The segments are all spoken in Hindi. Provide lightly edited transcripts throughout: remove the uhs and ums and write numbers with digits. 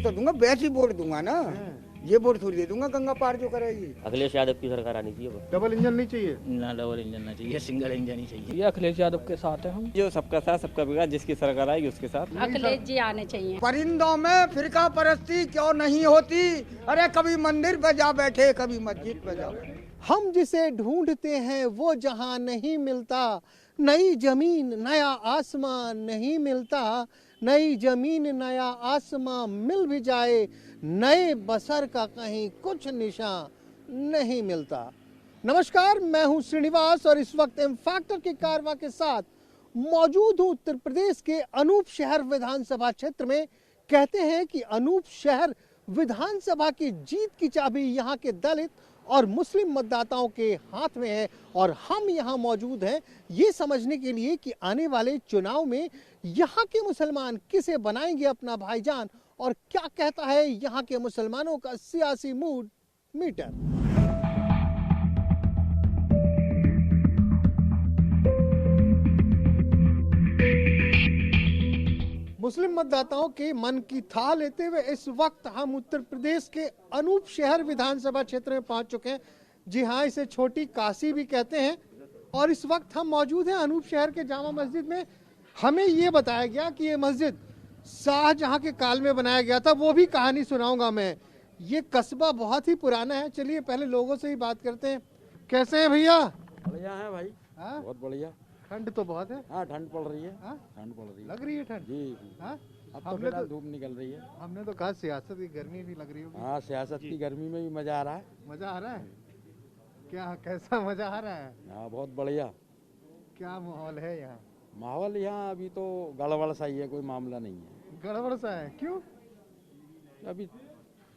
तो दूंगा, वैसे ही वोट दूंगा ना, ये वोट थोड़ी दे दूंगा गंगा पार जो करेगी। अखिलेश यादव की सरकार आनी चाहिए। डबल इंजन नहीं चाहिए? ना डबल इंजन ना चाहिए, सिंगल इंजन ही चाहिए। ये अखिलेश यादव के साथ है हम। जो सबका साथ सबका विकास, जिसकी सरकार आएगी उसके साथ। अखिलेश जी आने चाहिए। परिंदों में फिरका परस्ती क्यों नहीं होती? अरे कभी मंदिर पे जा बैठे, कभी मस्जिद पे जा बैठे। हम जिसे ढूंढते हैं वो जहां नहीं मिलता, नई जमीन नया आसमान नहीं मिलता, नई जमीन नया आसमान मिल भी जाए, नए बसर का कहीं कुछ निशान नहीं मिलता। नमस्कार, मैं हूं श्रीनिवास और इस वक्त एम फैक्टर के कारवा के साथ मौजूद हूं उत्तर प्रदेश के अनूप शहर विधानसभा क्षेत्र में। कहते हैं कि अनूप शहर विधानसभा की जीत की चाबी यहाँ के दलित और मुस्लिम मतदाताओं के हाथ में है और हम यहाँ मौजूद हैं ये समझने के लिए कि आने वाले चुनाव में यहाँ के मुसलमान किसे बनाएंगे अपना भाईजान और क्या कहता है यहाँ के मुसलमानों का सियासी मूड मीटर। मुस्लिम मतदाताओं के मन की थाह लेते हुए इस वक्त हम उत्तर प्रदेश के अनूप शहर विधानसभा क्षेत्र में पहुंच चुके हैं। जी हाँ, इसे छोटी काशी भी कहते हैं और इस वक्त हम मौजूद हैं अनूप शहर के जामा मस्जिद में। हमें ये बताया गया कि ये मस्जिद शाहजहां के काल में बनाया गया था, वो भी कहानी सुनाऊंगा मैं। ये कस्बा बहुत ही पुराना है। चलिए पहले लोगों से ही बात करते हैं। कैसे हैं भैया? बढ़िया है भाई। हाँ? बहुत बढ़िया। ठंड तो बहुत है। हाँ, ठंड पड़ रही है। हाँ? ठंड पड़ रही है। लग रही है ठंड? जी। हाँ? अब तो हमने फिलहाल तो धूप निकल रही है। हमने तो कहा सियासत की गर्मी भी लग रही होगी। हाँ, सियासत की गर्मी में भी मजा आ रहा है। मजा आ रहा है? क्या, कैसा मजा आ रहा है? हाँ, बहुत बढ़िया। क्या माहौल है यहाँ? माहौल यहाँ अभी तो गड़बड़ सा ही है, कोई मामला नहीं है। गड़बड़ सा है? क्यों? अभी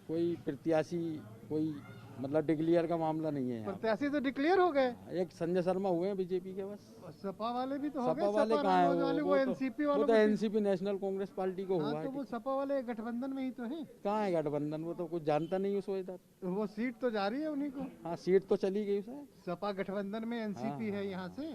कोई प्रत्याशी, कोई मतलब डिक्लेयर का मामला नहीं है यहाँ। प्रत्याशी तो डिक्लेयर हो गए। एक संजय शर्मा हुए हैं बीजेपी के, बस। और सपा वाले भी तो हो गए। सपा वाले कहाँ है? वो एनसीपी वो वालों तो एनसीपी नेशनल कांग्रेस पार्टी को हुआ हाँ, तो है। वो सपा वाले गठबंधन में ही तो है। कहाँ है गठबंधन? वो तो कुछ जानता नहीं उसको इधर। वो सीट तो जा रही है उन्हीं को। हाँ, सीट तो चली गई उसे। सपा गठबंधन में एनसीपी है यहाँ से,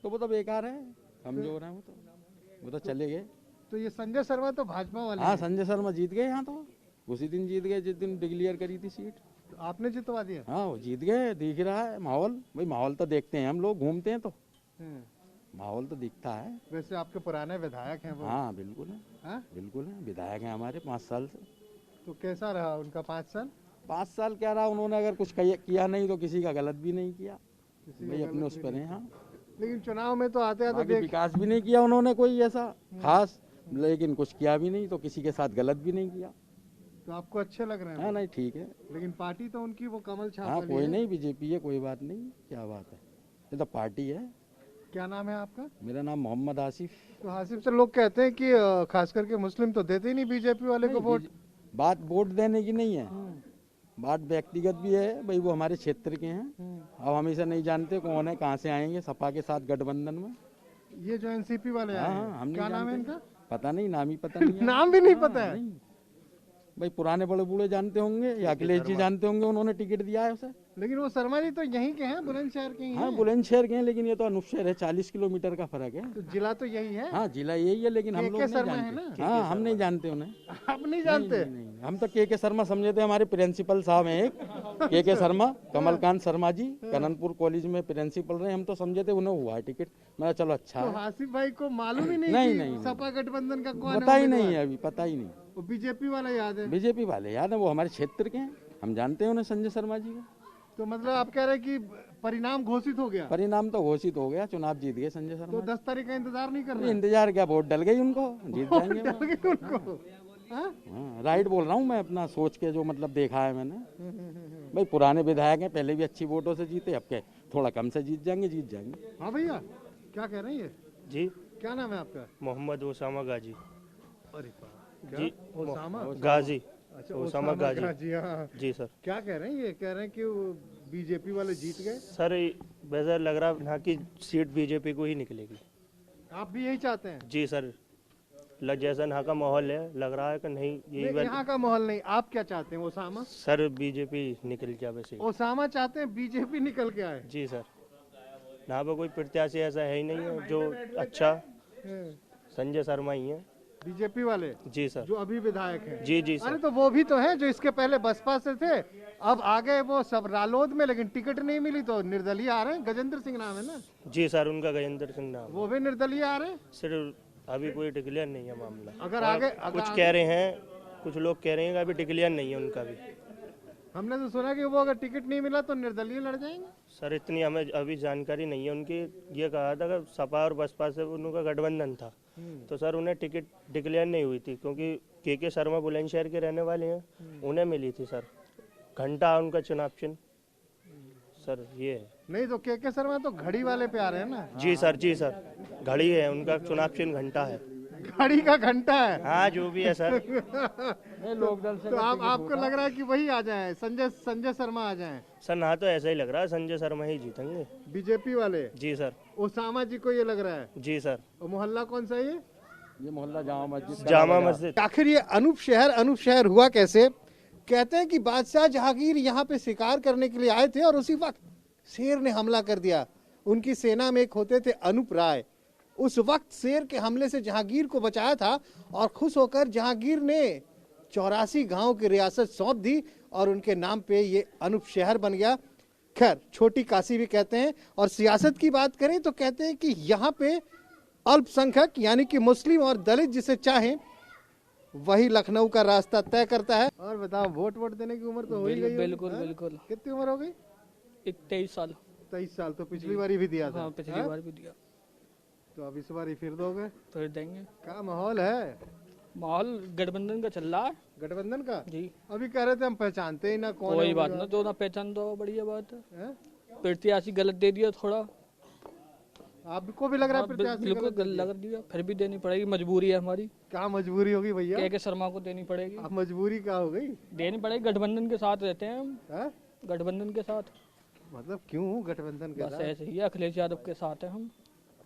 तो वो तो बेकार है, कमजोर है वो तो चले गए। तो ये संजय शर्मा तो भाजपा वाले हाँ, हैं। संजय शर्मा जीत गए यहाँ, तो उसी दिन जीत गए जिस दिन डिक्लेयर करी थी सीट। तो आपने जितवा दिया? हाँ, वो जीत गए, दिख रहा है माहौल। भाई माहौल तो देखते हैं हम लोग, घूमते हैं तो माहौल तो दिखता है। वैसे आपके पुराने विधायक हैं वो? हाँ, बिल्कुल है। हाँ? बिल्कुल है, विधायक हैं हमारे 5 साल से। तो कैसा रहा उनका 5 साल? 5 साल क्या रहा, उन्होंने अगर कुछ किया नहीं तो किसी का गलत भी नहीं किया। किसी का भाई अपने गलत उस पर है। हाँ, लेकिन चुनाव में तो आते आते देख विकास भी नहीं किया उन्होंने कोई ऐसा खास, लेकिन कुछ किया भी नहीं तो किसी के साथ गलत भी नहीं किया। तो आपको अच्छे लग रहे हैं? हाँ, नहीं ठीक है। लेकिन पार्टी तो उनकी वो कमल छाप हाँ, वाली कोई है। नहीं, बीजेपी है, कोई बात नहीं। क्या बात है, ये तो पार्टी है। क्या नाम है आपका? मेरा नाम मोहम्मद आसिफ। तो हासिफ से लोग कहते हैं कि खास करके मुस्लिम तो देते ही नहीं बीजेपी वाले को वोट। बात वोट देने की नहीं है, बात व्यक्तिगत भी है। भाई वो हमारे क्षेत्र के हैं, अब हम इसे नहीं जानते कौन है, कहाँ से आएंगे। सपा के साथ गठबंधन में ये जो एनसीपी वाले आए हैं, हम क्या नहीं नाम है जानते। इनका? पता नहीं, नाम ही पता नहीं है। नाम भी नहीं पता है? नहीं। भाई पुराने बड़े बूढ़े जानते होंगे या अखिलेश जी जानते होंगे, उन्होंने टिकट दिया है उसे। लेकिन वो शर्मा जी तो यहीं के हैं, बुलंदशहर के ही हाँ, हैं। बुलंदशहर के हैं, लेकिन ये तो अनूप शहर है, 40 किलोमीटर का फर्क है। तो जिला तो यही है। हाँ, जिला यही है, लेकिन हम लोग नहीं शर्मा है जानते। ना? हाँ, हम नहीं जानते उन्हें। आप नहीं जानते? नहीं, हम तो के शर्मा समझे थे। हमारे प्रिंसिपल साहब हैं एक, के शर्मा, कमलकांत शर्मा जी, कननपुर कॉलेज में प्रिंसिपल रहे। हम तो समझे थे उन्हें हुआ है टिकट। मैं चलो अच्छा तो है। हासिफ भाई को मालूम ही नहीं नहीं, कि नहीं, सपा गठबंधन का कौन पता है? ही नहीं है, अभी पता ही नहीं। वो बीजेपी वाला याद है? बीजेपी वाले याद है, वो हमारे क्षेत्र के हैं, हम जानते हैं उन्हें, संजय शर्मा जी को। तो मतलब आप कह रहे हैं कि परिणाम घोषित हो गया? परिणाम तो घोषित हो गया, चुनाव जीत गए संजय तो शर्मा। 10 तारीख का इंतजार नहीं करना? इंतजार क्या, वोट डल गई उनको, जीत जाएंगे वो। डल गए उनको? हाँ? हाँ, राइट बोल रहा हूँ मैं, अपना सोच के जो मतलब देखा है मैंने। भाई पुराने विधायक हैं, पहले भी अच्छी वोटों से जीते, अब के थोड़ा कम से जीत जाएंगे। हाँ भैया, क्या कह रहे हैं ये? जी, क्या नाम है आपका? मोहम्मद ओसामा गाजी। अरे जी, ओसामा गाजी। अच्छा, ओसामा गाजी। जी हाँ। जी सर। क्या कह रहे हैं ये? कह रहे हैं कि बीजेपी वाले जीत गए? सर वैसा लग रहा है यहाँ की सीट बीजेपी को ही निकलेगी। आप भी यही चाहते हैं? जी सर, जैसा यहाँ का माहौल है, लग रहा है कि नहीं यही यहाँ का माहौल नहीं। आप क्या चाहते हैं? ओसामा? सर बीजेपी निकल जाए वैसे। ओसामा चाहते हैं बीजेपी निकल के आए? जी सर, यहाँ पर कोई प्रत्याशी ऐसा है ही नहीं है जो अच्छा। संजय शर्मा ही है। बीजेपी वाले जी सर। जो अभी विधायक हैं। जी जी अरे सर। तो वो भी तो हैं जो इसके पहले बसपा से थे, अब आ गए वो सब रालोद में, लेकिन टिकट नहीं मिली तो निर्दलीय आ रहे हैं। गजेंद्र सिंह नाम है ना, जी सर, उनका गजेंद्र सिंह नाम। वो भी निर्दलीय आ रहे हैं। सिर्फ अभी कोई डिक्लेयर नहीं है मामला। अगर और आगे कुछ कह रहे हैं, कुछ लोग कह रहे हैं कि अभी डिक्लेयर नहीं है उनका भी। हमने तो सुना कि वो अगर टिकट नहीं मिला तो निर्दलीय लड़ जाएंगे। सर इतनी हमें अभी जानकारी नहीं है उनकी। ये कहा था कि सपा और बसपा से उनका गठबंधन था, तो सर उन्हें टिकट डिक्लेयर नहीं हुई थी, क्योंकि के शर्मा बुलंदशहर के रहने वाले हैं, उन्हें मिली थी सर। घंटा उनका चुनाव चिन्ह सर ये है। नहीं तो के शर्मा तो घड़ी वाले पे आ रहे हैं ना। जी सर, जी सर, घड़ी है उनका चुनाव चिन्ह, घंटा है। घड़ी का घंटा है। हाँ जो भी है सर। लोकदल से तो आपको लग रहा है कि वही आ जाए, संजय शर्मा आ जाए? सर ना तो ऐसा ही लग रहा है, संजय शर्मा ही जीतेंगे। बीजेपी वाले? जी सर। ओसामा जी को ये लग रहा है? जी सर। और मोहल्ला कौन सा है ये मोहल्ला जामा मस्जिद। जामा मस्जिद। आखिर ये अनूप शहर हुआ कैसे? कहते हैं कि बादशाह जहांगीर यहाँ पे शिकार करने के लिए आए थे और उसी वक्त शेर ने हमला कर दिया। उनकी सेना में एक होते थे अनूप राय। उस वक्त शेर के हमले से जहांगीर को बचाया था और खुश होकर जहांगीर ने 84 गांव की रियासत सौंप दी और उनके नाम पे ये अनूप शहर बन गया। खैर छोटी काशी भी कहते हैं। और सियासत की बात करें तो कहते हैं कि यहाँ पे अल्पसंख्यक यानी कि मुस्लिम और दलित जिसे चाहें वही लखनऊ का रास्ता तय करता है। और बताओ, वोट देने की उम्र तो हो ही गई होगी? बिल्कुल बिल्कुल। कितनी उम्र हो गई? 23 साल। 23 साल। तो पिछली बार भी दिया था। हाँ, पिछली बार भी दिया। तो अब इस बार फिर दोगे? फिर देंगे। क्या माहौल है? माहौल गठबंधन का चल रहा है। गठबंधन का? जी। अभी कह रहे थे हम पहचानते ही ना कौन कोई है बात ना, जो ना पहचान दो बढ़िया बात है। हैं? प्रत्याशी गलत दे दिया थोड़ा। आपको भी लग रहा है प्रत्याशी बिल्कुल गलत लग दिया, फिर भी देनी पड़ेगी, मजबूरी है हमारी। क्या मजबूरी होगी भैया? के शर्मा को देनी पड़ेगी। अब मजबूरी क्या हो गई? देनी पड़ेगी, गठबंधन के साथ रहते हैं हम। हैं? गठबंधन के साथ। मतलब क्यों गठबंधन के बस साथ? ऐसे ही है, अखिलेश यादव के साथ है हम।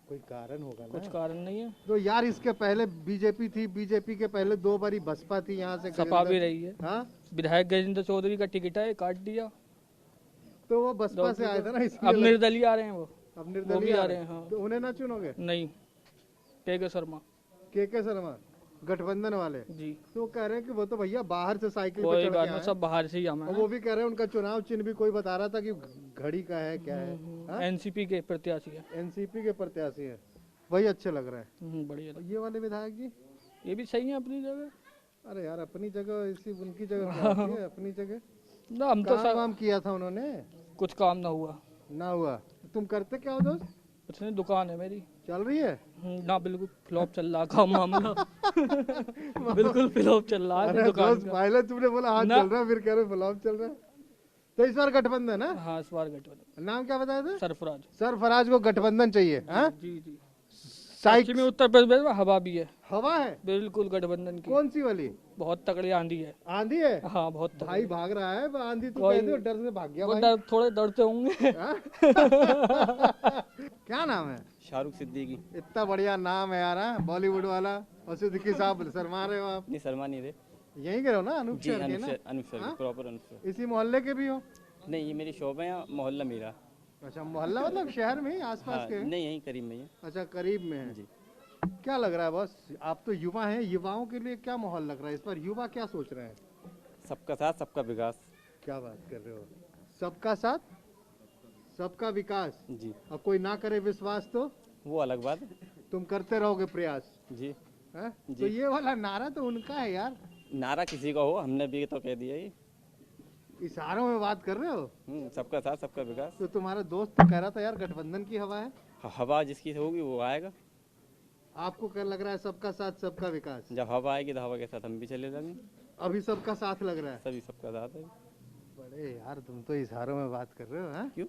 कोई कारण होगा ना? कुछ कारण नहीं है। तो यार इसके पहले बीजेपी थी, बीजेपी के पहले 2 बारी बसपा थी, यहाँ से सपा भी रही है। हाँ? विधायक गजेंद्र चौधरी का टिकट है, काट दिया। तो वो बसपा से आए थे ना, इसलिए अब निर्दलीय आ रहे हैं वो। अब वो भी निर्दलीय आ रहे हैं। हाँ। तो उन्हें ना चुनोगे? नहीं, के शर्मा। के शर्मा गठबंधन वाले? जी। तो कह रहे हैं कि वो तो भैया बाहर से साइकिल पे कोई चढ़ बात के नहीं, आए। सब बाहर से ही आना और वो भी कह रहे हैं उनका चुनाव चिन्ह भी कोई बता रहा था कि घड़ी का है, क्या है? हाँ? एनसीपी के प्रत्याशी है। एनसीपी के प्रत्याशी है, वही अच्छे लग रहे हैं। बढ़िया। ये वाले विधायक जी? ये भी सही है अपनी जगह। अरे यार अपनी जगह, इसी उनकी जगह क्या होती है? अपनी जगह ना, हम तो काम किया था उन्होंने, कुछ काम ना हुआ। ना हुआ। तुम करते क्या हो दोस्त? कुछ नहीं, दुकान है मेरी। चल रही है? ना, बिल्कुल फ्लॉप चल रहा काम मामला। बिल्कुल फ्लॉप चल रहा है अरे दुकान दोस्त का। पहले तुमने बोला हाँ ना। चल रहा है, फिर कह रहे फ्लॉप चल रहा है। तो इस बार गठबंधन है? हाँ, इस बार गठबंधन। नाम क्या बताया था? सरफराज। सरफराज को गठबंधन चाहिए? हाँ? जी जी। साइक पश्चिमी उत्तर प्रदेश में हवा भी है। हवा है? बिल्कुल गठबंधन की। कौन सी वाली? बहुत तकड़ी आंधी है। आंधी है? हाँ, बहुत तगड़ी। भाई भाग रहा है आंधी, तू कोई- कहते हो डर से भाग गया वो भाई। थोड़े डरते होंगे। हाँ? क्या नाम है? शाहरुख सिद्दीकी। इतना बढ़िया नाम है यार, हाँ? बॉलीवुड वाला। और सिद्दीकी साहब शर्मा रहे हो आप? नहीं, शर्मा नहीं थे। यहीं के रहो ना, अनूप शहर के ना? अनुसर हाँ? प्रॉपर अनुसर। इसी मोहल्ले के भी हो? नहीं, ये मेरी शॉप है, यहाँ मोहल्ला मेरा। अच्छा, मोहल्ला मतलब शहर में ही आसपास के? नहीं, यहीं करीब में ही है। अच्छा, करीब में है। जी। क्या लग रहा है बॉस, आप तो युवा हैं, युवाओं के लिए क्या माहौल लग रहा है इस बार? युवा क्या सोच रहे हैं? सबका साथ, सबका विकास। क्या बात कर रहे हो? सबका साथ, सबका विकास। जी। और कोई ना करे विश्वास तो वो अलग बात है। तुम करते रहोगे प्रयास? जी। है? जी। तो ये वाला नारा तो उनका है यार। नारा किसी का हो, हमने भी तो कह दिया ही। इशारों में बात कर रहे हो? सबका साथ, सबका विकास। तो तुम्हारा दोस्त तो कह रहा था यार गठबंधन की हवा है। हवा जिसकी होगी वो आएगा। आपको क्या लग रहा है? सबका साथ, सबका विकास। जब हवा आएगी तो हवा के साथ हम भी चले जाएंगे। अभी सबका साथ लग रहा है? सभी सबका साथ है। बड़े यार तुम तो इशारों में बात कर रहे हो। हैं? क्यों?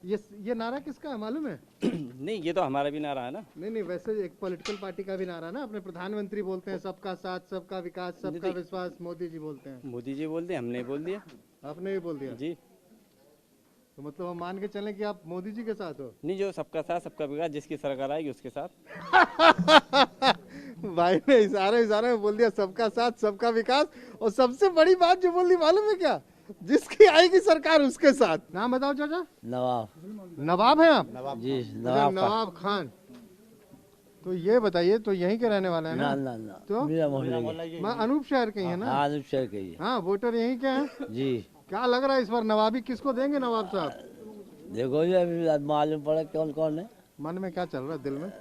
ये नारा किसका है मालूम है? नहीं, ये तो हमारा भी नारा है ना। नहीं, वैसे एक पॉलिटिकल पार्टी का भी नारा ना, अपने प्रधानमंत्री बोलते हैं सबका साथ, सबका विकास, सबका विश्वास। मोदी जी बोलते हैं। मोदी जी बोलते हैं, हमने बोल दिया। आपने भी बोल दिया? जी। तो मतलब हम मान के चलें कि आप मोदी जी के साथ हो? नहीं, जो सबका साथ, सबका विकास, जिसकी सरकार आएगी उसके साथ। भाई ने इशारे में बोल दिया सबका साथ, सबका विकास। और सबसे बड़ी बात जो बोल दी मालूम है क्या? जिसकी आएगी सरकार उसके साथ। नाम बताओ चाचा। नवाब। नवाब है आप? जी, अच्छा, नवाब खान। तो ये बताइए, तो यहीं के रहने वाले हैं ना ना? ना ना तो मेरा मोहल्ले के। मैं अनूप शहर के ही है ना? हाँ अनुप शहर के ही है। हाँ, वोटर यहीं के हैं। जी क्या लग रहा है इस बार नवाबी किसको देंगे नवाब साहब? देखो जी अभी मालूम पड़ा कौन कौन है। मन में क्या चल रहा है, दिल में?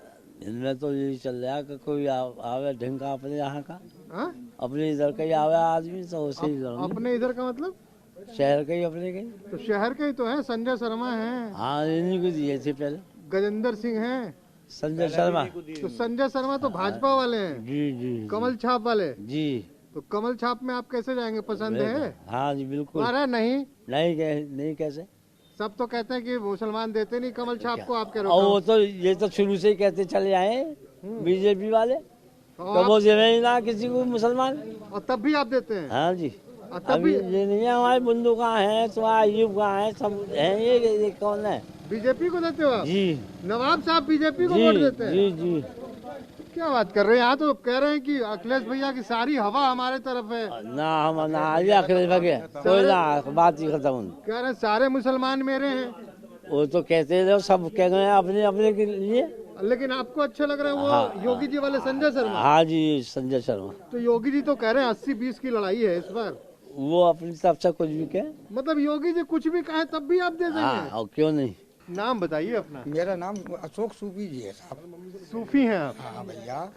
इनमें तो यही चल रहा है कि कोई आवे ढंग का अपने यहाँ का, हाँ? अपने इधर का ही आवे आदमी तो उसे ही करूँगा। अपने इधर का मतलब? शहर का ही अपने के ही। तो शहर के ही तो है, संजय शर्मा हैं, हाँ इन्हीं को दिए थे पहले। गजेंद्र सिंह हैं। संजय शर्मा। तो संजय शर्मा तो भाजपा वाले हैं, जी जी कमल छाप वाले। जी। तो कमल छाप में आप कैसे जाएंगे, पसंद है? हाँ जी बिल्कुल। अरे नहीं, नहीं कैसे। सब तो कहते हैं कि मुसलमान देते नहीं कमल छाप को, आप कह रहे और हो। वो तो ये तो शुरू से ही कहते चले आए बीजेपी वाले, तो तो वो देवे ही ना किसी को मुसलमान। और तब भी आप देते हैं? हाँ जी। और तब अभी भी ये नहीं है हमारे बंधु कहाँ है, तुम्हारा अयूब कहाँ है, सब है ये कौन है। बीजेपी को देते हो आप? जी नवाब साहब बीजेपी को जी वोट देते हैं? जी जी। क्या बात कर रहे हैं? यहाँ तो कह रहे हैं कि अखिलेश भैया की सारी हवा हमारे तरफ है। ना हम ना आज अखिलेश भगे कोई ना, बात ही खत्म हुई। कह रहे हैं सारे मुसलमान मेरे हैं, वो तो कहते रहो, सब कह गए अपने अपने के लिए। लेकिन आपको अच्छा लग रहा है वो हाँ, योगी जी वाले संजय शर्मा? हाँ जी संजय शर्मा। तो योगी जी तो कह रहे हैं 80-20 की लड़ाई है इस बार। वो अपनी तरफ से कुछ भी कहे। मतलब योगी जी कुछ भी कहे तब भी आप दे हाँ देंगे? और क्यों नहीं। नाम बताइए अपना। मेरा नाम अशोक सूफी जी है साहब। सूफी हैं आप? हाँ भैया।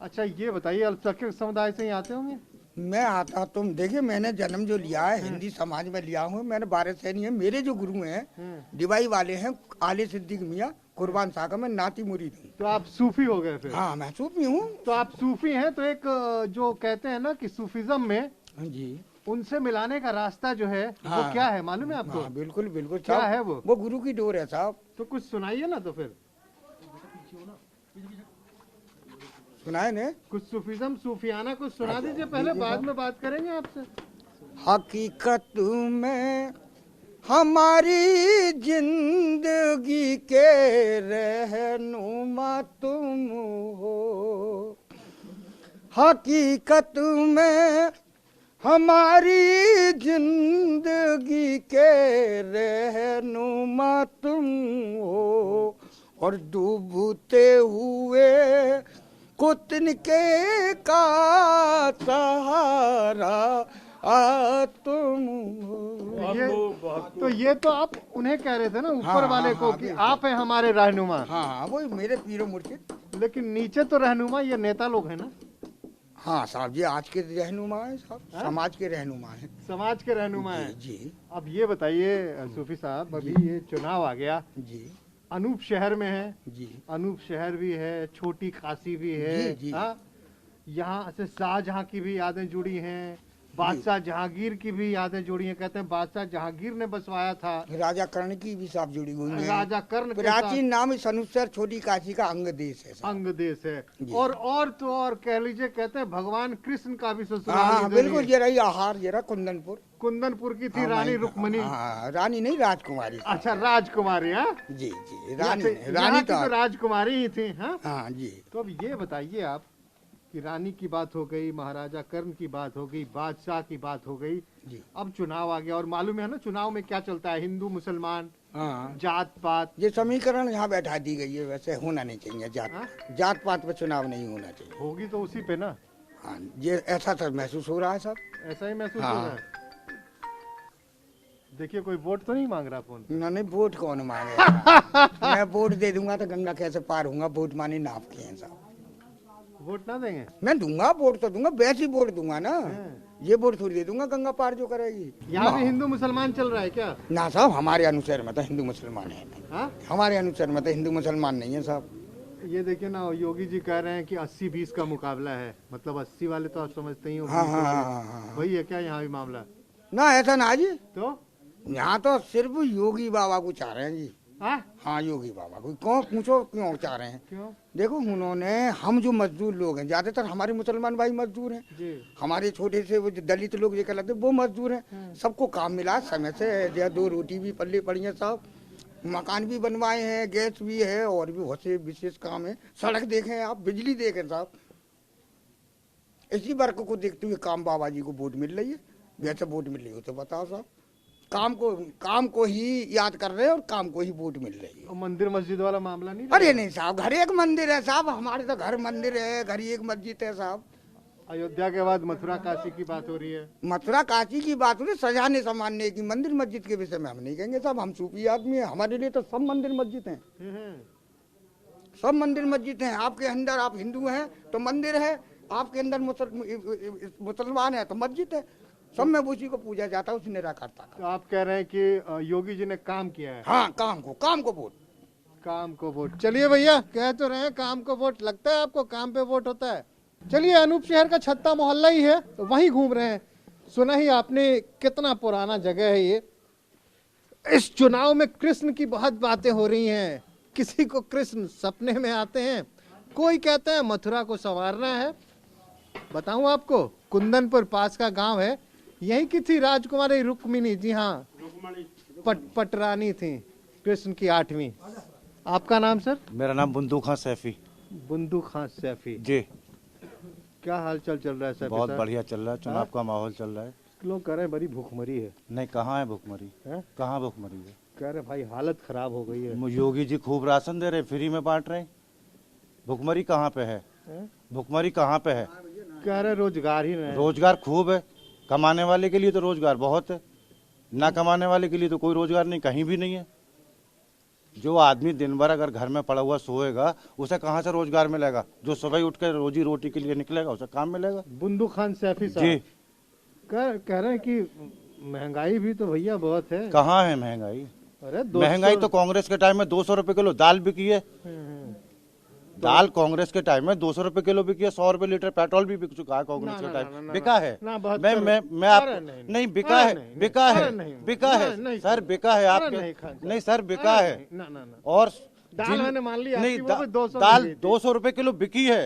अच्छा ये बताइए, अल्पसंख्यक समुदाय से ही आते होंगे? मैं आता, तुम देखिए मैंने जन्म जो लिया है हिंदी समाज में लिया हूँ। मैंने 12 सैनी है। मेरे जो गुरु हैं डिवाई वाले हैं, आले सिद्दीक मियाँ कुर्बान साहब, मैं नाती मुरीद हूँ। तो आप सूफी हो गए फिर? हाँ मैं सूफी हूँ। तो आप सूफी हैं तो एक जो कहते हैं ना कि सूफीज्म में जी उनसे मिलाने का रास्ता जो है वो हाँ। क्या है मालूम है आपको? हाँ बिल्कुल बिल्कुल क्या साहब। है वो? वो गुरु की डोर है साहब। तो कुछ सुनाइए ना तो फिर। सुनाए ने? कुछ सूफीज्म सूफियाना कुछ सुना दीजिए पहले, बाद में बात करेंगे आपसे। हकीकत में हमारी जिंदगी के रहनुमा तुम हो, हकीकत में हमारी जिंदगी के रहनुमा तुम हो, और डूबते हुए को तिनके का सहारा तुम हो। तो ये तो आप उन्हें कह रहे थे ना, ऊपर हाँ, वाले को हाँ, कि बिल्कुल। आप हैं हमारे रहनुमा। हाँ वो मेरे पीरो मुर्शिद। लेकिन नीचे तो रहनुमा ये नेता लोग हैं ना? हाँ साहब जी, आज के रहनुमा है साहब, समाज के रहनुमा है। समाज के रहनुमा है जी अब ये बताइए सूफी साहब, अभी ये चुनाव आ गया, जी अनूप शहर में है, जी अनूप शहर भी है, छोटी खासी भी है। जी, जी। हाँ? यहाँ से शाहजहां की भी यादें जुड़ी हैं, बादशाह जहांगीर की भी यादें जुड़ी हैं। कहते हैं बादशाह जहांगीर ने बसवाया था। राजा कर्ण की भी साहब जुड़ी हुई है। राजा कर्ण के प्राचीन नाम इस अनुसार छोटी काशी का अंग देश है साथ साहब। अंग देश है। जी। और तो और कह लीजिए, कहते हैं भगवान कृष्ण का भी ससुराल हाँ इधर ही बिल्कुल, है। ये रही आहार, ये रहा कुंदनपुर। कुंदनपुर की थी हाँ, रानी वहीं- रुक्मणी। हाँ रानी नहीं, राजकुमारी। अच्छा राजकुमारी। हाँ जी जी रानी यहाँ नहीं, रानी की तो तो राजकुमारी ही थी। हाँ हाँ जी। तो अब ये बताइए आप कि रानी की बात हो गई, महाराजा कर्ण की बात हो गई, बादशाह की बात हो गई, जी अब चुनाव आ गया और मालूम है ना चुनाव में क्या चलता है, हिंदू मुसलमान, हाँ जात पात। ये समीकरण यहाँ बैठा दी गई है, वैसे होना नहीं चाहिए। हाँ? जात पात पे चुनाव नहीं होना चाहिए। होगी तो उसी पे ना। हाँ ये ऐसा तो महसूस हो रहा है साहब। ऐसा ही महसूस हाँ। हो रहा है। देखिए कोई वोट तो नहीं मांग रहा फोन पे। नहीं वोट कौन मांगे। मैं वोट दे दूंगा तो गंगा कैसे पार होऊंगा। वोट माने नाप के हैं साहब। वोट ना देंगे? मैं दूंगा वोट तो दूंगा, वैसे ही वोट दूंगा ना। हाँ। ये वोट थोड़ी दे दूंगा गंगा पार जो करेगी। यहाँ भी हिंदू मुसलमान चल रहा है क्या? ना साहब, हमारे अनुसार में तो हिंदू मुसलमान है। हाँ? हमारे अनुसार में तो हिंदू मुसलमान नहीं है साहब। ये देखिए ना, योगी जी कह रहे हैं कि 80-20 का मुकाबला है, मतलब 80 वाले तो आप समझते ही हो, हाँ 20 हाँ वाले। हाँ हाँ। वही है क्या यहाँ भी मामला? ना ऐसा ना जी, तो यहाँ तो सिर्फ योगी बाबा को चाह रहे हैं जी। हाँ हाँ योगी बाबा को क्यों पूछो, क्यों चाह रहे हैं? क्यों देखो उन्होंने, हम जो मजदूर लोग हैं, ज्यादातर हमारे मुसलमान भाई मजदूर हैं। जी? हमारे छोटे से वो जो दलित लोग जो कहलाते हैं वो मजदूर हैं। सबको काम मिला समय से, जो 2 रोटी भी पल्ले पड़ी है साहब, मकान भी बनवाए हैं, गैस भी है, और भी बहुत से विशेष काम है। सड़क देखें आप, बिजली देखें साहब। इसी वर्ग को देखते हुए काम बाबा जी को वोट मिल रही है। वैसे वोट मिल रही हो तो बताओ साहब, काम को ही याद कर रहे हैं और काम को ही वोट मिल रही है। और मंदिर मस्जिद वाला मामला नहीं अरे नहीं साहब, घर एक मंदिर है साहब, हमारे तो घर मंदिर है, घर ही एक मस्जिद है साहब। अयोध्या के बाद मथुरा काशी की बात हो रही है। मथुरा काशी की बात हो रही, सजाने संवारने की। मंदिर मस्जिद के विषय में हम नहीं कहेंगे साहब, हम सूफी आदमी है, हमारे लिए तो सब मंदिर मस्जिद हैं, सब मंदिर मस्जिद हैं। आपके अंदर आप हिंदू हैं तो मंदिर है, आपके अंदर मुसलमान है तो मस्जिद है, सब में उसी को पूजा जाता है, उसी निराकारता का। तो आप कह रहे हैं कि योगी जी ने काम किया है। हाँ, काम को वोट, काम को वोट। चलिए भैया, कह तो रहे हैं काम को वोट, लगता है आपको काम पे वोट होता है। चलिए, अनूप शहर का छत्ता मोहल्ला ही है, तो वहीं घूम रहे हैं। सुना ही आपने कितना पुराना जगह है ये। इस चुनाव में कृष्ण की बहुत बातें हो रही हैं। किसी को कृष्ण सपने में आते हैं, कोई कहता है मथुरा को संवारना है। बताऊं आपको, कुंदनपुर पास का गांव है, यहीं की थी राजकुमारी रुक्मिणी। जी हाँ, पटरानी थी कृष्ण की 8वीं। आपका नाम सर? मेरा नाम बुंदू खां सैफी। बुंदू खां सैफी जी। क्या हालचाल चल रहा है सर? बहुत बढ़िया चल रहा है, चुनाव का माहौल चल रहा है। लोग कह रहे हैं बड़ी भूखमरी है। नहीं, कहाँ है भूखमरी? कहाँ भूखमरी है? कह रहे भाई हालत खराब हो गई है। योगी जी खूब राशन दे रहे, फ्री में बांट रहे, भूखमरी कहाँ पे है? भूखमरी कहाँ पे है? कह रहे रोजगार ही नहीं। रोजगार खूब है, कमाने वाले के लिए तो रोजगार बहुत है, ना कमाने वाले के लिए तो कोई रोजगार नहीं, कहीं भी नहीं है। जो आदमी दिन भर अगर घर में पड़ा हुआ सोएगा, उसे कहाँ से रोजगार मिलेगा? जो सुबह उठ कर रोजी रोटी के लिए निकलेगा, उसे काम मिलेगा। बुंदू खान सैफी साहब जी। कह रहे हैं कि महंगाई भी तो भैया बहुत है। कहाँ है महंगाई? अरे महंगाई तो कांग्रेस के टाइम में 200 रुपए किलो दाल बिकी है। दाल कांग्रेस के टाइम में 200 रुपए किलो बिकी है, 100 रुपए लीटर पेट्रोल भी बिक चुका है कांग्रेस के टाइम। बिका है? मैं आप नहीं बिका है, बिका है, बिका है सर, बिका है आपके नहीं सर, बिका है। और दाल मैंने मान लिया नहीं, दाल दाल 200 रुपए किलो बिकी है,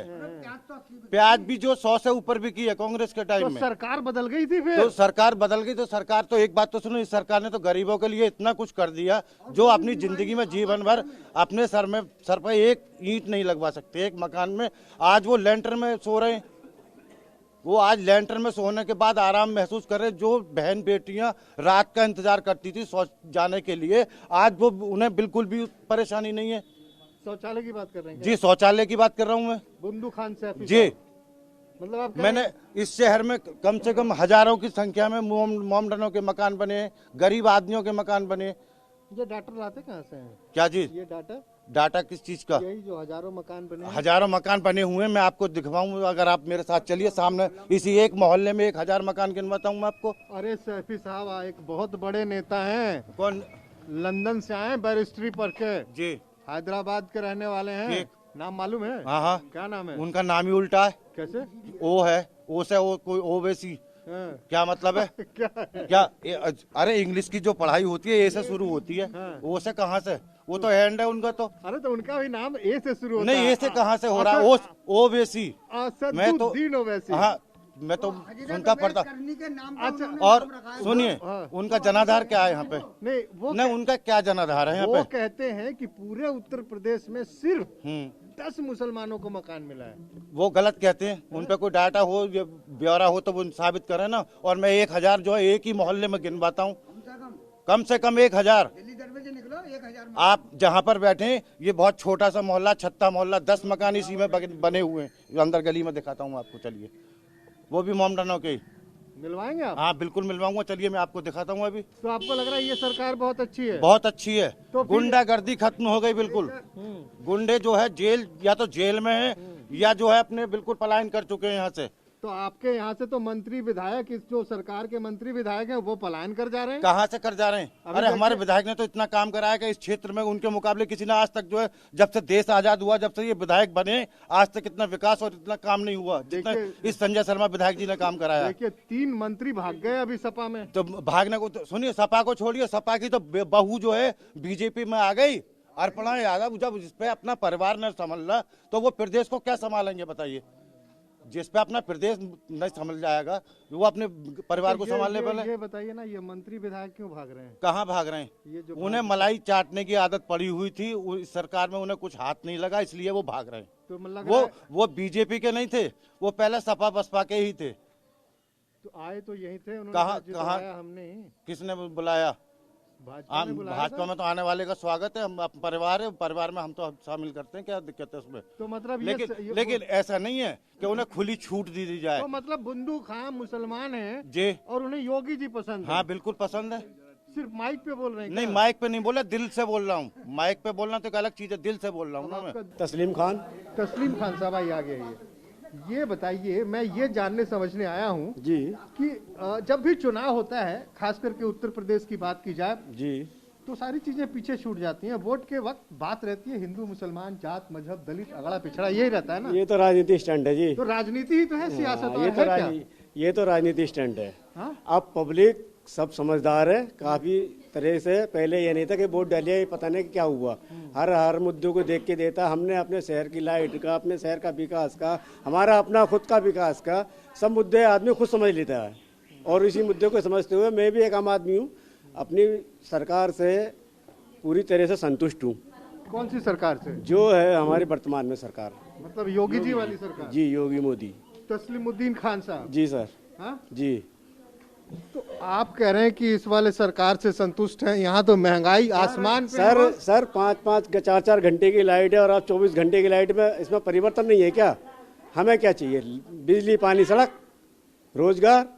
प्याज भी जो 100 से ऊपर बिकी है कांग्रेस के टाइम में। सरकार बदल गई थी फिर। तो सरकार बदल गई तो सरकार तो एक बात तो सुनो, इस सरकार ने तो गरीबों के लिए इतना कुछ कर दिया, जो अपनी जिंदगी में जीवन भर अपने सर पर एक ईंट नहीं लगवा सकते। एक मकान में आज वो लेंटर में सो रहे हैं, वो आज लेंटर में सोने के बाद आराम महसूस कर रहे। जो बहन बेटियां रात का इंतजार करती थी सो जाने के लिए, आज वो उन्हें बिल्कुल भी परेशानी नहीं है। शौचालय की बात कर रहे हैं? जी, शौचालय की बात कर रहा हूँ मैं। बुंदू खान सैफी जी। मतलब आप मैंने इस शहर में कम से कम हजारों की संख्या में मोमडनों के मकान बने, गरीब आदमियों के मकान बने। ये डाटा लाते कहाँ से हैं? क्या चीज? ये डाटा किस चीज का? यही जो हजारों मकान बने। हजारों मकान बने हुए हैं, मैं आपको दिखवाऊं, अगर आप मेरे साथ चलिए। सामने इसी एक मोहल्ले में 1000 मकान गिनवाता हूँ मैं आपको। अरे सैफी साहब एक बहुत बड़े नेता हैं। कौन? लंदन से आए, बैरिस्ट्री पढ़ के। जी। हैदराबाद के रहने वाले हैं। नाम मालूम है? हाँ हाँ। क्या नाम है उनका? नाम ही उल्टा है। कैसे? ओ है, ओ से ओ, कोई ओवैसी। क्या मतलब है? क्या अरे इंग्लिश की जो पढ़ाई होती है ए से शुरू होती है, ओ से कहाँ से? वो तो हैंड है उनका। तो अरे तो उनका भी नाम ए से शुरू होता है। नहीं, ए से कहाँ से हो रहा है? ओवैसी। मैं तो ओवैसी। हाँ, मैं तो उनका पढ़ता। अच्छा, और सुनिए, उनका जनाधार क्या है यहाँ पे? नहीं, वो नहीं, उनका क्या जनाधार है यहाँ पे? वो कहते हैं कि पूरे उत्तर प्रदेश में सिर्फ 10 मुसलमानों को मकान मिला है। वो गलत कहते हैं। उन पे कोई डाटा हो, ब्यौरा हो तो वो साबित करें ना। और मैं 1000 जो है एक ही मोहल्ले में गिनवाता हूँ, कम से कम 1000। आप जहाँ पर बैठे, ये बहुत छोटा सा मोहल्ला, छत्ता मोहल्ला, 10 मकान इसी में बने हुए हैं। अंदर गली में दिखाता हूँ आपको, चलिए। वो भी मोमडनों के। मिलवाएंगे आप? हाँ बिल्कुल मिलवाऊंगा, चलिए मैं आपको दिखाता हूँ अभी। तो आपको लग रहा है ये सरकार बहुत अच्छी है? बहुत अच्छी है। तो गुंडागर्दी खत्म हो गई बिल्कुल। गुंडे जो है जेल, या तो जेल में है या जो है अपने बिल्कुल पलायन कर चुके हैं यहाँ से। तो आपके यहाँ से तो मंत्री विधायक, जो सरकार के मंत्री विधायक हैं, वो पलायन कर जा रहे हैं। कहाँ से कर जा रहे हैं? अरे हमारे विधायक ने तो इतना काम कराया कि इस क्षेत्र में उनके मुकाबले किसी ने आज तक जो है, जब से देश आजाद हुआ, जब से ये विधायक बने, आज तक इतना विकास और इतना काम नहीं हुआ जितना इस संजय शर्मा विधायक जी ने काम कराया। देखिए 3 मंत्री भाग गए अभी सपा में। तो भागने को, सुनिए, सपा को छोड़िए, सपा की तो बहू जो है बीजेपी में आ गई। अर्पणा यादव, जब जिस पे अपना परिवार न संभाला तो वो प्रदेश को क्या संभालेंगे बताइए? जिस पे अपना प्रदेश नहीं समझ जाएगा, वो अपने परिवार को संभालने वाले। ये बताइए ना, ये मंत्री विधायक क्यों भाग रहे हैं? कहाँ भाग रहे हैं? ये जो उन्हें मलाई चाटने की आदत पड़ी हुई थी, इस सरकार में उन्हें कुछ हाथ नहीं लगा, इसलिए वो भाग रहे हैं। तो वो बीजेपी के नहीं थे, वो पहले सपा बसपा के ही थे। तो आए तो यही थे, उन्होंने कहाँ- जितवाया कहाँ? हमने किसने बुलाया? भाजपा ने बुलाया भाजपा था। में तो आने वाले का स्वागत है, हम परिवार है, परिवार में हम तो शामिल करते हैं, क्या दिक्कत है उसमें? तो मतलब लेकिन ऐसा नहीं है कि उन्हें खुली छूट दी जाए। तो मतलब बुंदू खां मुसलमान हैं जी और उन्हें योगी जी पसंद है। हाँ, बिल्कुल पसंद है। सिर्फ माइक पे बोल रहे हैं नहीं, माइक पे नहीं बोला, दिल से बोल रहा हूँ। माइक पे बोलना तो एक अलग चीज है, दिल से बोल रहा हूँ ना मैं। तस्लीम खान। तस्लीम खान साहब आइए आगे आइए। ये बताइए, मैं ये जानने समझने आया हूँ जी कि जब भी चुनाव होता है, खास करके उत्तर प्रदेश की बात की जाए, जी तो सारी चीजें पीछे छूट जाती हैं। वोट के वक्त बात रहती है हिंदू मुसलमान, जात मजहब, दलित अगड़ा पिछड़ा, यही रहता है ना। ये तो राजनीति स्टैंड है जी। तो राजनीति ही तो है, सियासत और ये है तो क्या? ये तो राजनीति स्टैंड है। हाँ? अब पब्लिक सब समझदार है काफी तरह से। पहले ये नहीं था कि वोट डालिए पता नहीं क्या हुआ, हर मुद्दों को देख के देता। हमने अपने शहर की लाइट का, अपने शहर का विकास का, हमारा अपना खुद का विकास का, सब मुद्दे आदमी खुद समझ लेता है। और इसी मुद्दे को समझते हुए मैं भी एक आम आदमी हूँ, अपनी सरकार से पूरी तरह से संतुष्ट हूँ। कौन सी सरकार से? जो है हमारी वर्तमान में सरकार, मतलब योगी जी वाली सरकार? जी योगी मोदी। तस्लीमुद्दीन खान साहब? जी सर। हाँ? जी तो आप कह रहे हैं कि इस वाले सरकार से संतुष्ट हैं। यहाँ तो महंगाई आसमान पे है। सर 5-4 घंटे की लाइट है और आप 24 घंटे की लाइट में, इसमें परिवर्तन नहीं है क्या? हमें क्या चाहिए? बिजली, पानी, सड़क, रोजगार।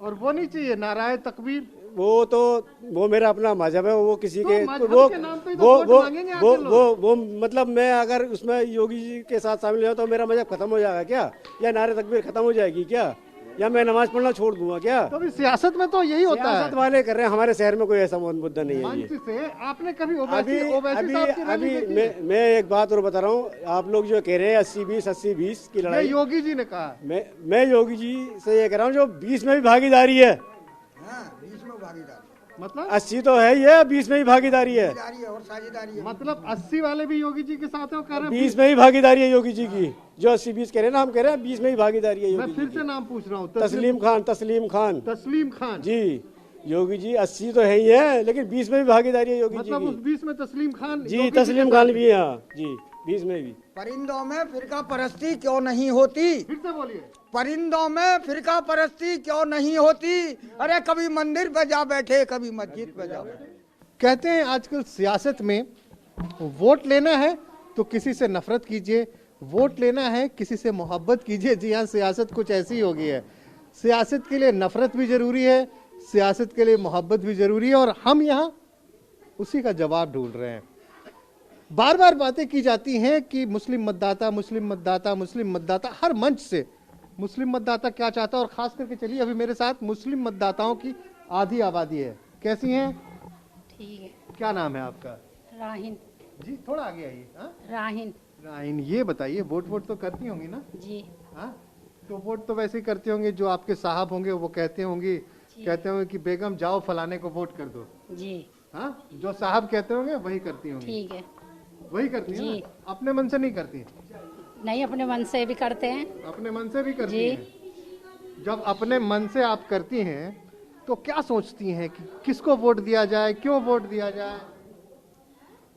और वो नहीं चाहिए नाराय तकबीर? वो मेरा अपना मजहब है, वो किसी तो के मजहब के नाम पे ही तो वोट मांगेंगे आके लोग। वो मतलब मैं अगर उसमें योगी जी के साथ शामिल हो तो मेरा मजहब खत्म हो जाएगा क्या? या नारे तकबीर खत्म हो जाएगी क्या? या मैं नमाज पढ़ना छोड़ दूंगा क्या? तो अभी सियासत में तो यही होता है। सियासत वाले कर रहे हैं, हमारे शहर में कोई ऐसा मुद्दा नहीं है। मंच से आपने कभी अभी ओवैसी साहब की रैली देखी है? मैं एक बात और बता रहा हूँ, आप लोग जो कह रहे हैं 80-20 की ये लड़ाई, योगी जी ने कहा। मैं योगी जी से ये कह रहा हूँ जो 20 में भी भागीदारी है। हाँ, बीच में भागीदार मतलब 80 तो है ये, 20 में भी भागीदारी है। है और साझेदारी है। मतलब 80 वाले भी योगी जी के साथ है, वो कह रहे हैं 20 में ही भागीदारी है योगी जी की। जो 80-20 कह रहे हैं ना, हम कह रहे हैं 20 में ही भागीदारी है मैं योगी फिर जी से की। नाम पूछ रहा हूँ। तस्लीम खान तस्लीम खान जी। योगी जी 80 तो है ही है, लेकिन 20 में भी भागीदारी है योगी जी मतलब उस की। 20 में तस्लीम खान जी योगी तस्लीम के खान साथ- भी है, हाँ जी 20 में भी। परिंदों में फिरका परस्ती क्यों नहीं होती? फिर से बोलिए। परिंदों में फिरका परस्ती क्यों नहीं होती? अरे कभी मंदिर पे जा बैठे, कभी मस्जिद पे जा बैठे। कहते हैं आजकल सियासत में वोट लेना है तो किसी से नफरत कीजिए, वोट लेना है किसी से मोहब्बत कीजिए। जी हाँ, सियासत कुछ ऐसी हो गई है। सियासत के लिए नफरत भी जरूरी है, सियासत के लिए मोहब्बत भी जरूरी है, और हम यहाँ उसी का जवाब ढूंढ रहे हैं। बार बार बातें की जाती हैं कि मुस्लिम मतदाता, मुस्लिम मतदाता, मुस्लिम मतदाता। हर मंच से मुस्लिम मतदाता क्या चाहता है, और खास करके चलिए अभी मेरे साथ मुस्लिम मतदाताओं की आधी आबादी है। कैसी हैं? ठीक है। क्या नाम है आपका? राहिन। जी थोड़ा आगे आइए। हाँ? राहिन राहिन, ये बताइए वोट तो करती होंगी ना? जी। हाँ? तो वोट तो वैसे ही करते होंगे, जो आपके साहब होंगे वो कहते होंगे कि बेगम जाओ फलाने को वोट कर दो। जी। हाँ? जो साहब कहते होंगे वही करती होंगी। ठीक है। वही करती हैं जी। ना? अपने मन से नहीं करती? नहीं, अपने मन से भी करते हैं। अपने मन से भी करती जी। हैं। जब अपने मन से आप करती हैं तो क्या सोचती हैं कि किसको वोट दिया जाए, क्यों वोट दिया जाए?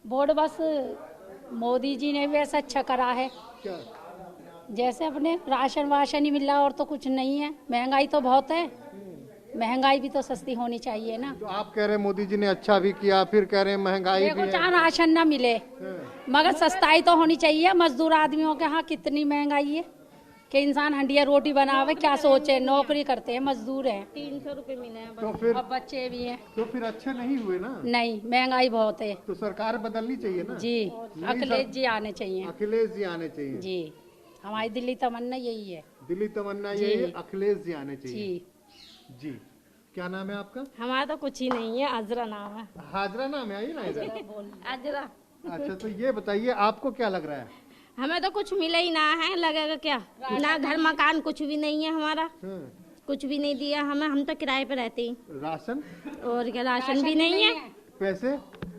वोट बस मोदी जी ने भी ऐसा अच्छा करा है। क्या? जैसे अपने राशन वाशन ही मिल रहा, और तो कुछ नहीं है। महंगाई तो बहुत है, महंगाई भी तो सस्ती होनी चाहिए ना। तो आप कह रहे हैं मोदी जी ने अच्छा भी किया, फिर कह रहे हैं महंगाई देखो, भी है। चाहे राशन ना मिले मगर सस्ताई तो होनी चाहिए। मजदूर आदमियों के यहाँ कितनी महंगाई है कि इंसान हंडिया रोटी बनावे, क्या सोचे। नौकरी करते हैं, मजदूर हैं, 300 रुपए मिले हैं तो फिर और बच्चे भी हैं। तो फिर अच्छे नहीं हुए ना? नहीं, महंगाई बहुत है। तो सरकार बदलनी चाहिए ना? जी, अखिलेश जी आने चाहिए। अखिलेश जी आने चाहिए। जी, हमारी दिल्ली तमन्ना यही है। दिल्ली तमन्ना जी। ये है, अखिलेश जी आने चाहिए। जी। जी। क्या नाम है आपका? हमारा तो कुछ ही नहीं है, अजरा नाम है। हाजरा नाम है, आइए ना इधर। अजरा। अच्छा, तो ये बताइए आपको क्या लग रहा है? हमें तो कुछ मिला ही ना है, लगेगा क्या? ना घर मकान कुछ भी नहीं है हमारा, कुछ भी नहीं दिया हमें। हम तो किराए पे रहते हैं। राशन? और क्या, राशन भी नहीं है। पैसे?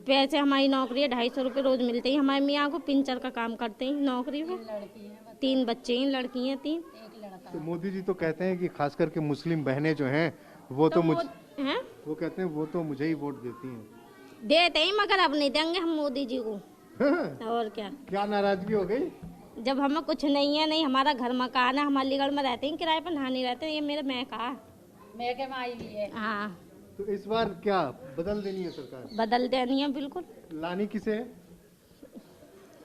पैसे हमारी नौकरी है, 250 रुपये रोज मिलते हैं। हमारे मियाँ को पिंचर का काम करते हैं नौकरी में। 3 बच्चे हैं, लड़की हैं 3। तो मोदी जी तो कहते हैं कि खास करके मुस्लिम बहनें जो हैं वो तो मुझ हैं? वो कहते हैं वो तो मुझे ही वोट देती हैं। देते हैं मगर अब नहीं देंगे हम मोदी जी को। और क्या? क्या नाराजगी हो गई? जब हमें कुछ नहीं है, नहीं हमारा घर मकान है, हम अलीगढ़ में रहते हैं, किराए पर नहीं रहते। ये मेरे मैका है, मैके में आई हुई है। हाँ, तो इस बार क्या बदल देनी है सरकार? बदल देनी है बिल्कुल। लानी किसे है?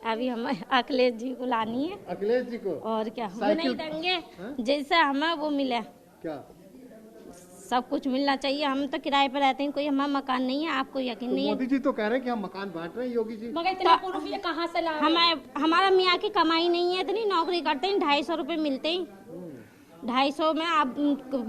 अभी हमें अखिलेश जी को लानी है। अखिलेश जी को? और क्या, हम नहीं देंगे जैसे हमें वो मिले। क्या सब कुछ मिलना चाहिए। हम तो किराए पर रहते हैं, कोई हमारा मकान नहीं है, आपको यकीन नहीं है। मोदी जी तो कह रहे हैं कि हम मकान बांट रहे हैं, योगी जी। मगर इतना प्रूफ ये कहाँ से ला? हमारा मियाँ की कमाई नहीं है, इतनी नौकरी करते हैं, 250 रुपए मिलते हैं। 250 में अब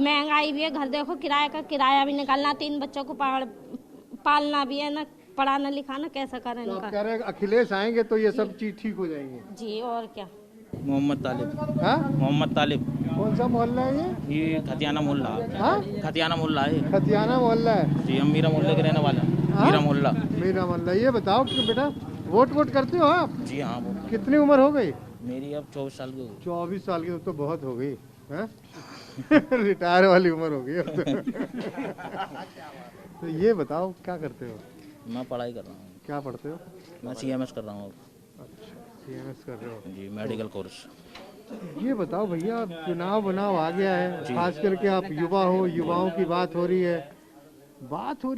महंगाई भी है, घर देखो, किराए का किराया भी निकालना, 3 बच्चों को पालना भी है, ना पढ़ाना लिखाना, कैसा करें तो आप इनका। कह रहे हैं अखिलेश आएंगे तो ये सब चीज ठीक हो जाएंगी? जी, और क्या। मोहम्मद तालिब। हाँ, मोहम्मद तालिब। कौन सा मोहल्ला है ये खतियाना मोहल्ला। हाँ, खतियाना मोहल्ला है। खतियाना मोहल्ला है जी, हम मीरा मोहल्ले के रहने वाले हैं। हाँ? मीरा मोहल्ला। मेरा मोहल्ला। ये बताओ कि बेटा वोट करते हो आप? जी हाँ। कितनी उम्र हो गई? मेरी अब 24 साल की हो गई। 24 साल की तो बहुत हो गई है। रिटायर वाली उम्र हो गई अब तो ये बताओ क्या करते हो? मैं पढ़ाई कर रहा हूँ। क्या पढ़ते हो? मैं CMS कर रहा हूँ। अच्छा, CMS कर रहे हो जी, मेडिकल कोर्स। ये बताओ भैया, चुनाव आ गया है, खास करके आप युवा हो, युवाओं की बात हो रही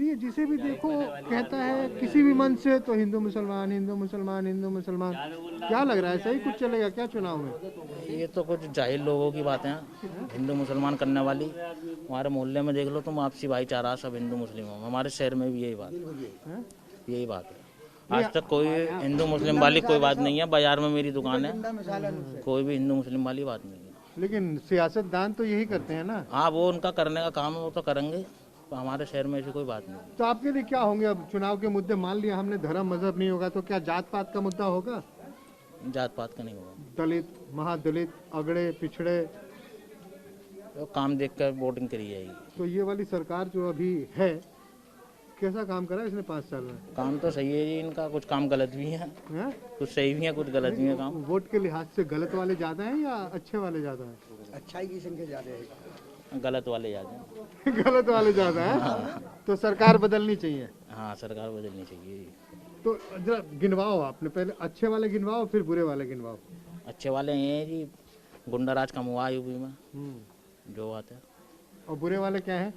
है, जिसे भी देखो कहता है किसी भी मन से तो हिंदू मुसलमान, हिंदू मुसलमान, हिंदू मुसलमान। क्या लग रहा है, सही कुछ चलेगा क्या चुनाव में? ये तो कुछ जाहिल लोगों की बातें हैं, हिंदू मुसलमान करने वाली। हमारे मोहल्ले में देख लो तुम, आपसी भाईचारा सब हिंदू मुस्लिम हो। हमारे शहर में भी यही बात है, यही बात है। आज तक कोई हिंदू मुस्लिम वाली कोई बात नहीं है। बाजार में मेरी दुकान है, कोई भी हिंदू मुस्लिम वाली बात नहीं है। लेकिन सियासतदान तो यही करते हैं ना। हाँ, वो उनका करने का काम है, वो तो करेंगे। तो हमारे शहर में ऐसी कोई बात नहीं। तो आपके लिए क्या होंगे अब चुनाव के मुद्दे? मान लिया हमने धर्म मजहब नहीं होगा तो क्या जात पात का मुद्दा होगा? जात पात का नहीं होगा। दलित, महादलित, अगड़े पिछड़े, तो काम देख कर वोटिंग करी जाएगी। तो ये वाली सरकार जो अभी है, कैसा काम करा इसने 5 साल में? काम तो सही है जी इनका, कुछ काम गलत भी है, कुछ सही भी है, कुछ गलत भी है काम। वोट के लिहाज से गलत वाले ज्यादा हैं या अच्छे वाले ज्यादा हैं? अच्छाई की संख्या ज्यादा है। गलत वाले ज्यादा हैं। गलत वाले ज्यादा है। तो सरकार बदलनी चाहिए। हाँ, सरकार बदलनी चाहिए। तो जरा गिनवाओ, आपने पहले अच्छे वाले गिनवाओ फिर बुरे वाले गिनवाओ। अच्छे वाले हैं जी, गुंडाराज कम हुआ यूपी में, जो बात है। और बुरे वाले क्या हैं?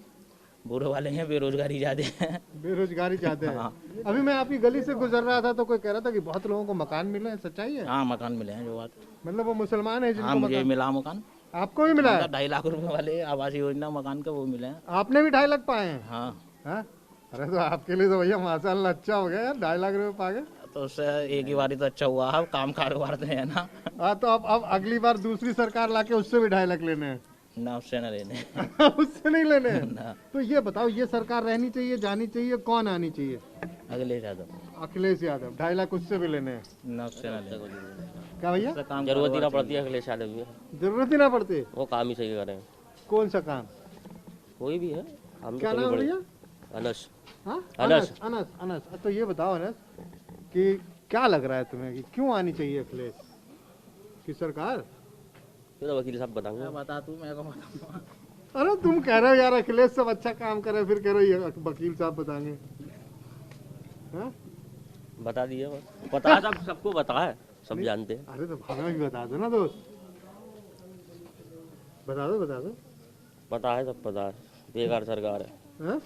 बुरे वाले हैं बेरोजगारी ज्यादा है। बेरोजगारी ज्यादा है। हाँ। अभी मैं आपकी गली से गुजर रहा था तो कोई कह रहा था कि बहुत लोगों को मकान मिले हैं, सच्चाई है? हाँ, मकान मिले हैं, जो बात। मतलब वो मुसलमान है जिनको हाँ, मुझे मकान मिला मकान। आपको भी मिला है? 2.5 लाख रुपए वाले आवास योजना मकान के वो मिले हैं। आपने भी 2.5 लाख पाए हैं? हाँ। हाँ? अरे तो आपके लिए तो भैया माशाल्लाह अच्छा हो गया यार, 2.5 लाख रुपए पा गए। तो उससे एक ही बारी तो अच्छा हुआ, अब काम कारोबार तो है ना। हाँ, तो अब अगली बार दूसरी सरकार लाके उससे भी 2.5 लाख लेने हैं। ना, उससे न लेने। उससे नहीं लेने हैं। ना। तो ये बताओ, ये सरकार रहनी चाहिए, जानी चाहिए, कौन आनी चाहिए? अखिलेश यादव। अखिलेश यादव। 2.5 लाख उससे भी लेने हैं। ना, उससे न लेने। क्या भैया? जरूरत ही ना पड़ती है अखिलेश यादव की। जरूरत ही ना पड़ती, वो काम ही सही करें। कौन सा काम? कोई भी है। हम क्या नाम भैया? अनस। हाँ, अनस। अनस। अनस। तो ये बताओ अनस कि क्या लग रहा है तुम्हें कि क्यों आनी चाहिए अखिलेश की सरकार? ये तो वकील साहब बताएंगे। बता तू, मैं को बताऊंगा। अरे तुम कह रहे हो यार अखिलेश सब अच्छा काम करे, फिर कह रहे हो ये वकील साहब बताएंगे। हाँ? बता दिए, पता है, सबको पता है, सब जानते हैं। अरे तो हमें भी बता दो ना दोस्त, बता दो। पता है, सब पता है। बेकार सरकार है। हाँ?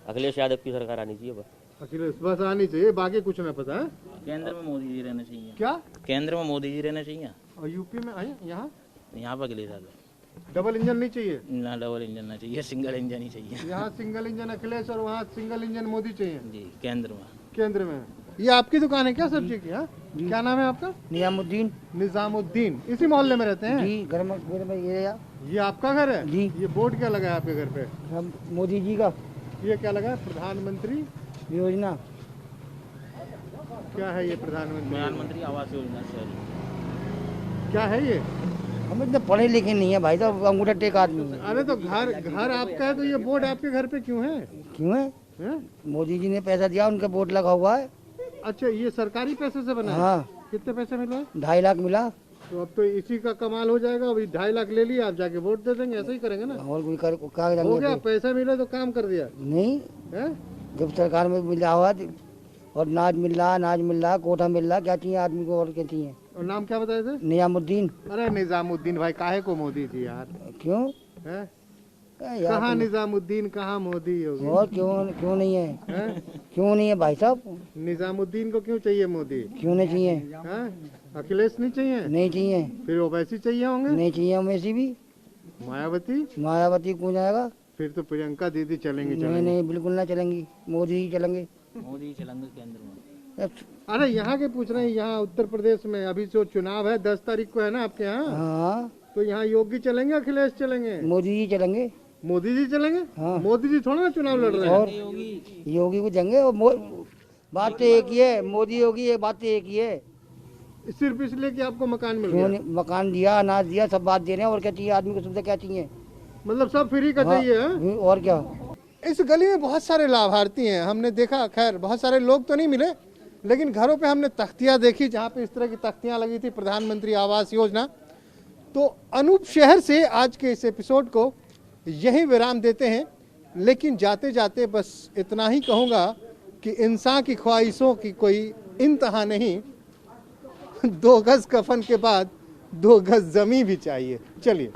अखिलेश यादव की सरकार आनी चाहिए बस। अखिलेश बस आनी चाहिए, बाकी कुछ ना पता है। केंद्र में मोदी जी रहने चाहिए। क्या? केंद्र में मोदी जी रहने चाहिए। और यूपी में आए यहाँ पर अखिलेश यादव। डबल इंजन नहीं चाहिए? ना, डबल इंजन ना चाहिए, सिंगल इंजन ही चाहिए। यहाँ सिंगल इंजन अखिलेश और वहाँ सिंगल इंजन मोदी चाहिए। जी, केंद्र में। ये आपकी दुकान है क्या सब्जी की? हाँ, क्या नाम है आपका? निजामुद्दीन। निजामुद्दीन। इसी मोहल्ले में रहते हैं? जी, घर में ये आपका घर है जी। ये बोर्ड क्या लगा है आपके घर पे? मोदी जी का। ये क्या लगा है? प्रधानमंत्री योजना। क्या है ये प्रधानमंत्री आवास योजना? क्या है ये? हम इतने पढ़े लिखे नहीं है भाई साहब, अंगूठा टेक आदमी है। अरे तो घर आपका है तो ये बोर्ड आपके घर पे क्यों है? क्यों है? मोदी जी ने पैसा दिया, उनका बोर्ड लगा हुआ है। अच्छा, ये सरकारी पैसे से बना है? हाँ। कितने पैसे मिले? 2.5 लाख मिला। तो अब तो इसी का कमाल हो जाएगा। अभी 2.5 लाख ले लिया, आप जाके वोट दे देंगे, ऐसे ही करेंगे ना? और कोई क्या हो गया, पैसा मिला तो काम कर दिया नहीं है? जब सरकार में मिला हुआ और अनाज मिल रहा, कोटा मिल रहा, क्या चाहिए आदमी को और क्या चाहिए? और नाम क्या बताए थे? निजामुद्दीन। अरे निजामुद्दीन भाई, काहे को मोदी जी यार? क्यों है? यार कहाँ तुम- निजामुद्दीन, कहाँ मोदी योगी? और क्यों नहीं है? हैं? क्यों नहीं है भाई साहब? निजामुद्दीन को क्यों चाहिए मोदी? क्यों नहीं चाहिए? हैं? अखिलेश नहीं चाहिए? नहीं चाहिए। फिर ओवैसी चाहिए होंगे? नहीं चाहिए वैसी भी। मायावती? मायावती कौन जाएगा? फिर तो प्रियंका दीदी चलेंगी। नहीं नहीं बिल्कुल ना चलेंगी, मोदी ही चलेंगे। मोदी चलेंगे केंद्र में। अरे यहाँ के पूछ रहे हैं, यहाँ उत्तर प्रदेश में अभी जो चुनाव है 10 तारीख को है ना आपके यहाँ? हाँ तो यहाँ योगी चलेंगे अखिलेश चलेंगे? मोदी जी चलेंगे। मोदी जी चलेंगे? हाँ। मोदी जी थोड़ा ना चुनाव लड़ रहे हैं। और योगी को देंगे। और बात तो एक ही है, मोदी योगी, ये बात तो एक ही है। सिर्फ इसलिए कि आपको मकान मिल क्यों गया? नहीं? मकान दिया, अनाज दिया, सब बात दे रहे हैं। और क्या चाहिए आदमी को? सुविधा क्या चाहिए? मतलब सब फ्री का चाहिए है? और क्या? इस गली में बहुत सारे लाभार्थी हैं, हमने देखा। खैर बहुत सारे लोग तो नहीं मिले, लेकिन घरों पे हमने तख्तियां देखी जहाँ पे इस तरह की तख्तियां लगी थी, प्रधानमंत्री आवास योजना। तो अनूप शहर से आज के इस एपिसोड को यहीं विराम देते हैं, लेकिन जाते जाते बस इतना ही कहूँगा कि इंसान की ख्वाहिशों की कोई इंतहा नहीं। 2 गज कफन के बाद 2 गज जमी भी चाहिए। चलिए।